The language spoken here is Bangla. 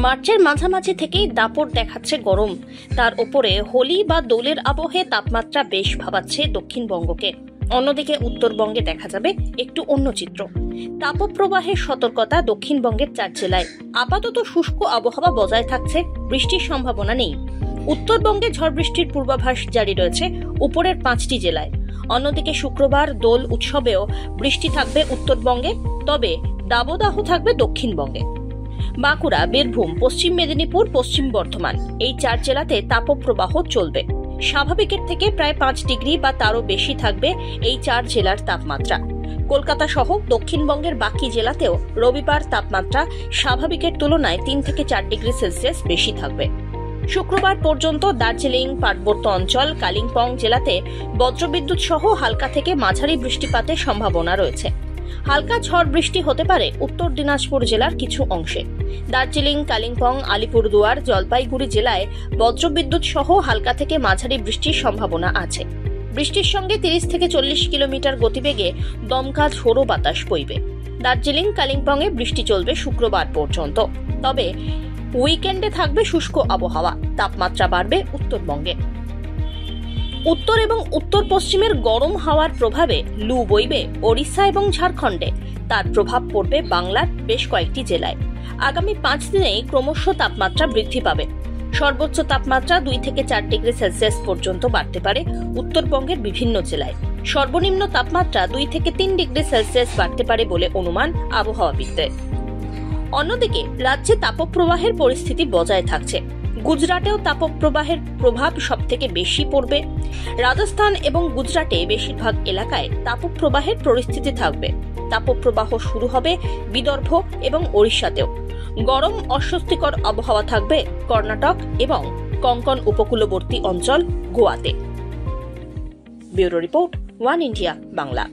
মার্চের মাঝামাঝি থেকেই দাপট দেখাচ্ছে গরম। তার উপরে হোলি বা দোলের আবহে তাপমাত্রা বেশ ভাবাচ্ছে দক্ষিণবঙ্গকে। অন্যদিকে উত্তরবঙ্গে দেখা যাবে একটু অন্য চিত্র। তাপপ্রবাহের সতর্কতা দক্ষিণবঙ্গের 4 জেলায়। আপাতত শুষ্ক আবহাওয়া বজায় থাকছে, বৃষ্টির সম্ভাবনা নেই। উত্তরবঙ্গে ঝড় বৃষ্টির পূর্বাভাস জারি রয়েছে উপরের 5টি জেলায়। অন্যদিকে শুক্রবার দোল উৎসবেও বৃষ্টি থাকবে উত্তরবঙ্গে, তবে দাবদাহ থাকবে দক্ষিণবঙ্গে। বাঁকুড়া, বীরভূম, পশ্চিম মেদিনীপুর, পশ্চিম বর্ধমান এই 4 জেলাতে তাপপ্রবাহ চলবে। স্বাভাবিকের থেকে প্রায় 5 ডিগ্রি বা তারও বেশি থাকবে এই 4 জেলার তাপমাত্রা। কলকাতা সহ দক্ষিণবঙ্গের বাকি জেলাতেও রবিবার তাপমাত্রা স্বাভাবিকের তুলনায় 3 থেকে 4 ডিগ্রি সেলসিয়াস বেশি থাকবে। শুক্রবার পর্যন্ত দার্জিলিং, পার্বত্য অঞ্চল, কালিম্পং জেলাতে বজ্রবিদ্যুৎ সহ হালকা থেকে মাঝারি বৃষ্টিপাতের সম্ভাবনা রয়েছে। হালকা ঝড় বৃষ্টি হতে পারে উত্তর দিনাজপুর জেলার কিছু অংশে। দার্জিলিং, কালিম্পং, আলিপুরদুয়ার, জলপাইগুড়ি জেলায় বজ্রবিদ্যুৎ সহ হালকা থেকে মাঝারি বৃষ্টির সম্ভাবনা আছে। বৃষ্টির সঙ্গে 30 থেকে 40 কিলোমিটার গতিবেগে দমকা ঝোড়ো বাতাস বইবে। দার্জিলিং, কালিম্পংয়ে বৃষ্টি চলবে শুক্রবার পর্যন্ত, তবে উইকেন্ডে থাকবে শুষ্ক আবহাওয়া। তাপমাত্রা বাড়বে উত্তরবঙ্গে। উত্তর এবং উত্তর পশ্চিমের গরম হাওয়ার প্রভাবে লু বইবে ওড়িশা এবং ঝাড়খণ্ডে। তার প্রভাব পড়বে বাংলার বেশ কয়েকটি জেলায়। আগামী 5 দিনেই ক্রমশ তাপমাত্রা বৃদ্ধি পাবে। সর্বোচ্চ তাপমাত্রা 2 থেকে 4 ডিগ্রি সেলসিয়াস পর্যন্ত বাড়তে পারে উত্তরবঙ্গের বিভিন্ন জেলায়। সর্বনিম্ন তাপমাত্রা 2 থেকে 3 ডিগ্রি সেলসিয়াস বাড়তে পারে বলে অনুমান আবহাওয়াবিদদের। অন্যদিকে রাজ্যে তাপপ্রবাহের পরিস্থিতি বজায় থাকছে। গুজরাটেও তাপপ্রবাহের প্রভাব সবথেকে বেশি পড়বে। রাজস্থান এবং গুজরাটে বেশিরভাগ এলাকায় তাপপ্রবাহের পরিস্থিতি থাকবে। তাপপ্রবাহ শুরু হবে বিদর্ভ এবং ওড়িশাতেও। গরম অস্বস্তিকর আবহাওয়া থাকবে কর্ণাটক এবং কোঙ্কণ উপকূলবর্তী অঞ্চল গোয়াতে। Bureau report, one India Bangla.